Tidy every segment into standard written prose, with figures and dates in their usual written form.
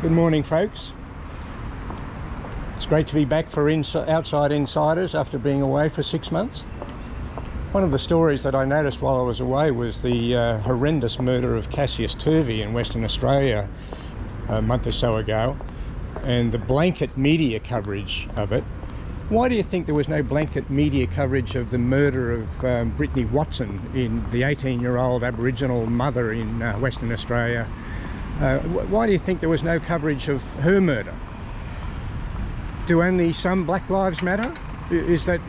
Good morning, folks. It's great to be back for Outside Insiders after being away for 6 months. One of the stories that I noticed while I was away was the horrendous murder of Cassius Turvey in Western Australia a month or so ago, and the blanket media coverage of it. Why do you think there was no blanket media coverage of the murder of Brittany Watson, the 18-year-old Aboriginal mother in Western Australia? Why do you think there was no coverage of her murder? Do only some Black Lives matter? Is that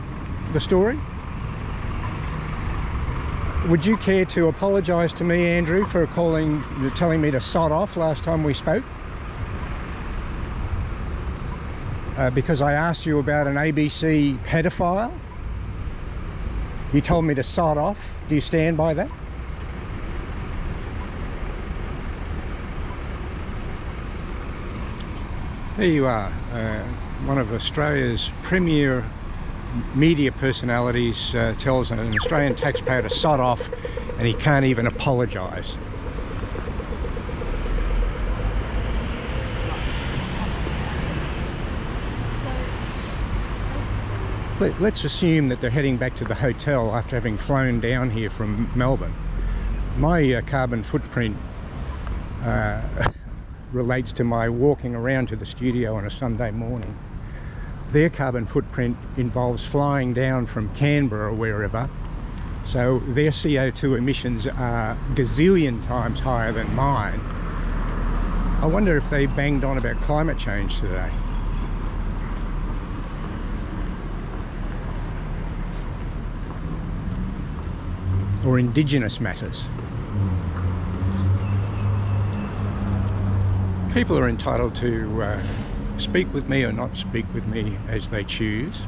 the story? Would you care to apologise to me, Andrew, for telling me to sod off last time we spoke? Because I asked you about an ABC pedophile? You told me to sod off. Do you stand by that? There you are, one of Australia's premier media personalities tells an Australian taxpayer to sod off, and he can't even apologise. Let's assume that they're heading back to the hotel after having flown down here from Melbourne. My carbon footprint relates to my walking around to the studio on a Sunday morning. Their carbon footprint involves flying down from Canberra or wherever, so their CO2 emissions are gazillion times higher than mine. I wonder if they banged on about climate change today. Or Indigenous matters. People are entitled to speak with me or not speak with me as they choose.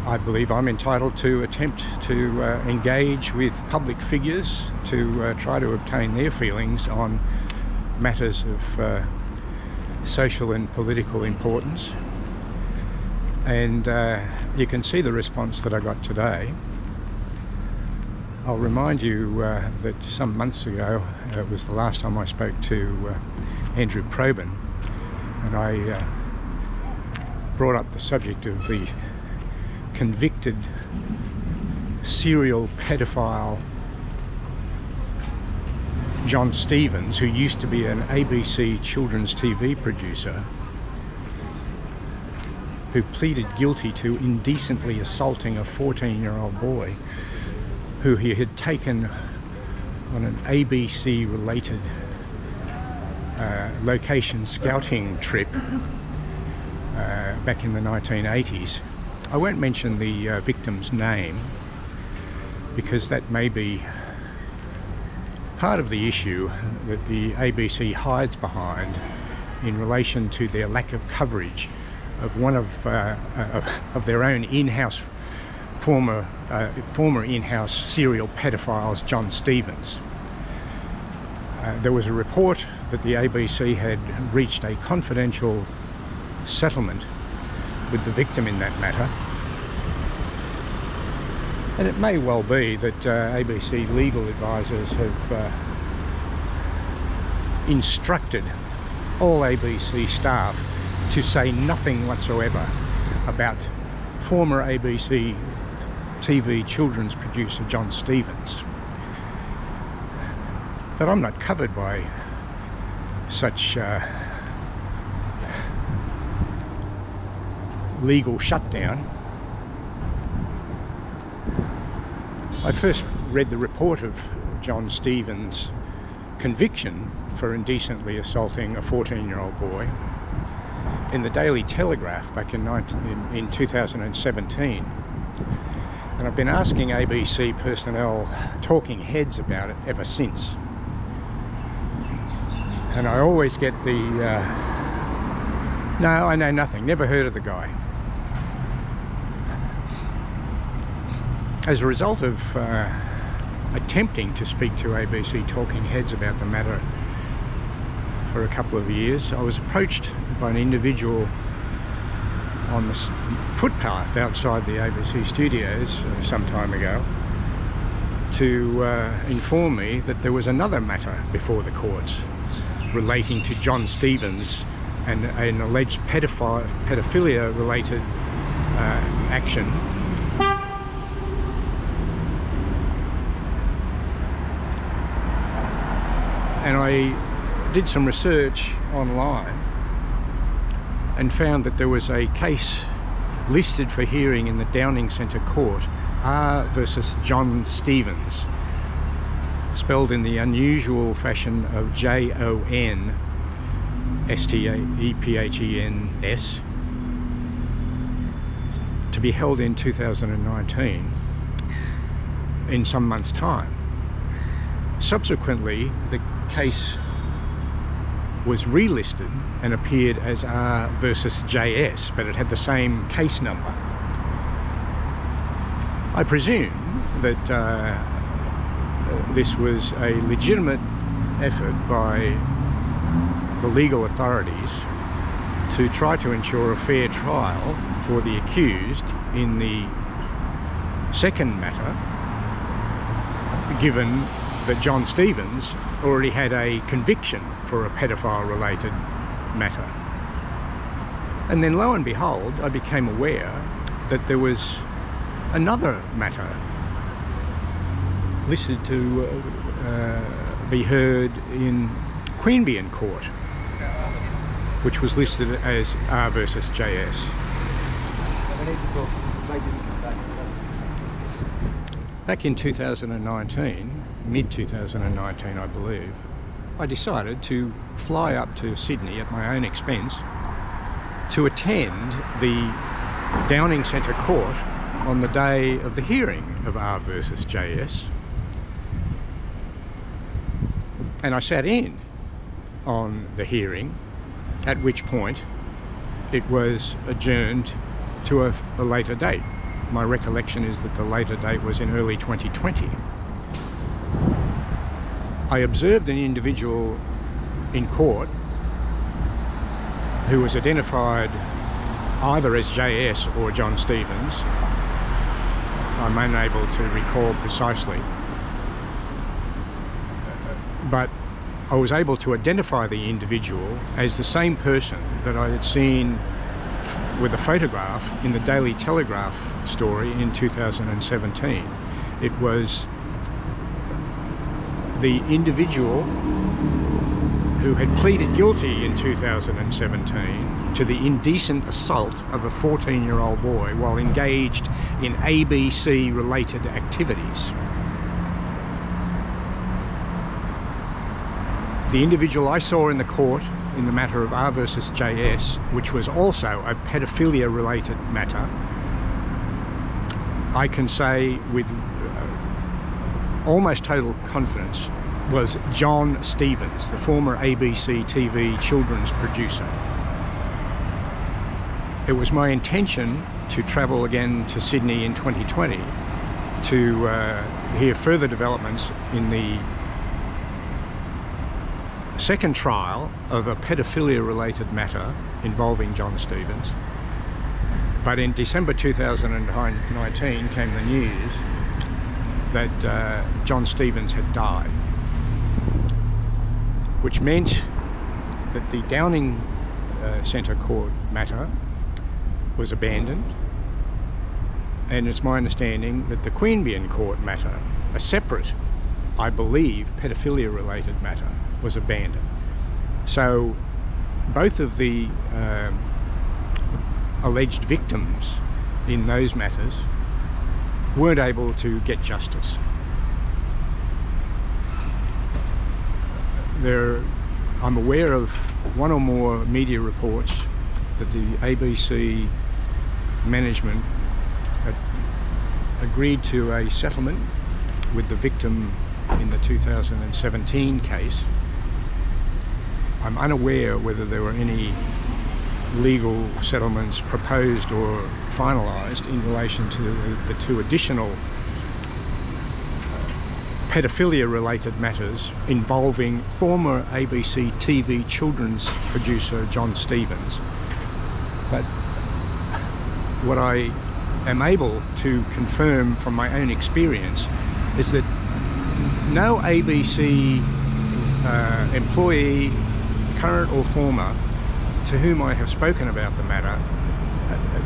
I believe I'm entitled to attempt to engage with public figures to try to obtain their feelings on matters of social and political importance. And you can see the response that I got today. I'll remind you that some months ago, it was the last time I spoke to Andrew Probyn, and I brought up the subject of the convicted serial pedophile Jon Stephens, who used to be an ABC children's TV producer, who pleaded guilty to indecently assaulting a 14-year-old boy who he had taken on an ABC related location scouting trip back in the 1980s. I won't mention the victim's name because that may be part of the issue that the ABC hides behind in relation to their lack of coverage of one of their own in-house former in-house serial pedophiles, Jon Stephens. There was a report that the ABC had reached a confidential settlement with the victim in that matter, and it may well be that ABC legal advisors have instructed all ABC staff to say nothing whatsoever about former ABC TV children's producer Jon Stephens. But I'm not covered by such legal shutdown. I first read the report of Jon Stephens' conviction for indecently assaulting a 14-year-old boy in the Daily Telegraph back in 2017. And I've been asking ABC personnel, talking heads, about it ever since. And I always get the, no, I know nothing, never heard of the guy. As a result of attempting to speak to ABC talking heads about the matter for a couple of years, I was approached by an individual on the footpath outside the ABC studios some time ago to inform me that there was another matter before the courts relating to Jon Stephens and an alleged pedophilia related action. And I did some research online and found that there was a case listed for hearing in the Downing Centre Court, R versus Jon Stephens, spelled in the unusual fashion of Jon Stephens, to be held in 2019 in some months' time. Subsequently, the case was relisted and appeared as R versus JS, but it had the same case number. I presume that this was a legitimate effort by the legal authorities to try to ensure a fair trial for the accused in the second matter, given that Jon Stephens already had a conviction for a pedophile related matter. And then lo and behold, I became aware that there was another matter listed to be heard in Queanbeyan Court, which was listed as R versus JS. Back in 2019, mid-2019 I believe, I decided to fly up to Sydney at my own expense to attend the Downing Centre Court on the day of the hearing of R versus JS. And I sat in on the hearing, at which point it was adjourned to a later date. My recollection is that the later date was in early 2020. I observed an individual in court who was identified either as JS or Jon Stephens. I'm unable to recall precisely, but I was able to identify the individual as the same person that I had seen with a photograph in the Daily Telegraph story in 2017. It was the individual who had pleaded guilty in 2017 to the indecent assault of a 14-year-old boy while engaged in ABC related activities. The individual I saw in the court in the matter of R versus JS, which was also a pedophilia related matter, I can say with almost total confidence, was Jon Stephens, the former ABC TV children's producer. It was my intention to travel again to Sydney in 2020 to hear further developments in the second trial of a pedophilia related matter involving Jon Stephens. But in December 2019 came the news that Jon Stephens had died, which meant that the Downing Centre Court matter was abandoned, and it's my understanding that the Queanbeyan Court matter, a separate, I believe, pedophilia related matter, was abandoned. So both of the alleged victims in those matters weren't able to get justice. I'm aware of one or more media reports that the ABC management had agreed to a settlement with the victim in the 2017 case. I'm unaware whether there were any legal settlements proposed or finalised in relation to the two additional pedophilia related matters involving former ABC TV children's producer Jon Stephens. But what I am able to confirm from my own experience is that no ABC employee current or former, to whom I have spoken about the matter,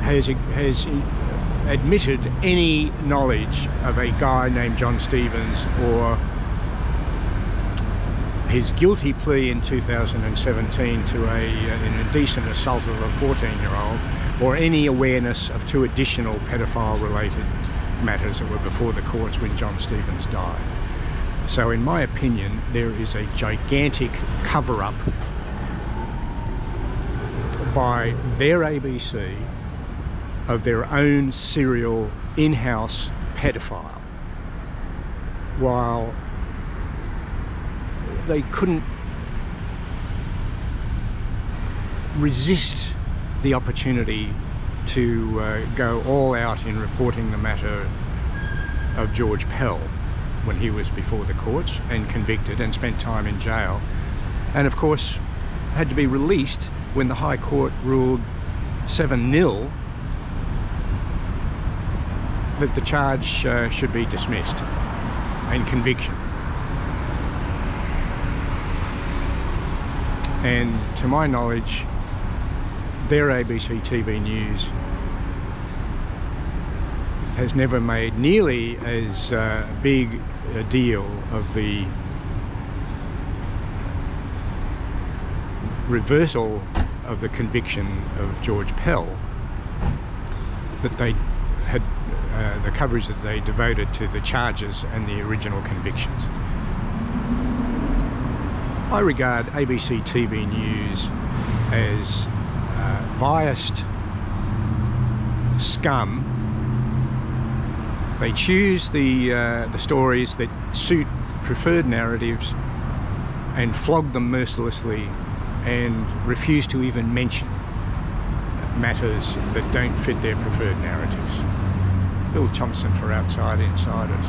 has admitted any knowledge of a guy named Jon Stephens, or his guilty plea in 2017 to an indecent assault of a 14-year-old, or any awareness of 2 additional pedophile-related matters that were before the courts when Jon Stephens died. So in my opinion, there is a gigantic cover-up by their ABC of their own serial in-house pedophile, while they couldn't resist the opportunity to go all out in reporting the matter of George Pell when he was before the courts and convicted and spent time in jail, and of course had to be released when the High Court ruled 7-0 that the charge should be dismissed and conviction. And to my knowledge, their ABC TV News has never made nearly as big a deal of the reversal of the conviction of George Pell that they had, the coverage that they devoted to the charges and the original convictions. I regard ABC TV News as biased scum. They choose the stories that suit preferred narratives and flog them mercilessly, and refuse to even mention matters that don't fit their preferred narratives. Bill Thompson for Outside Insiders.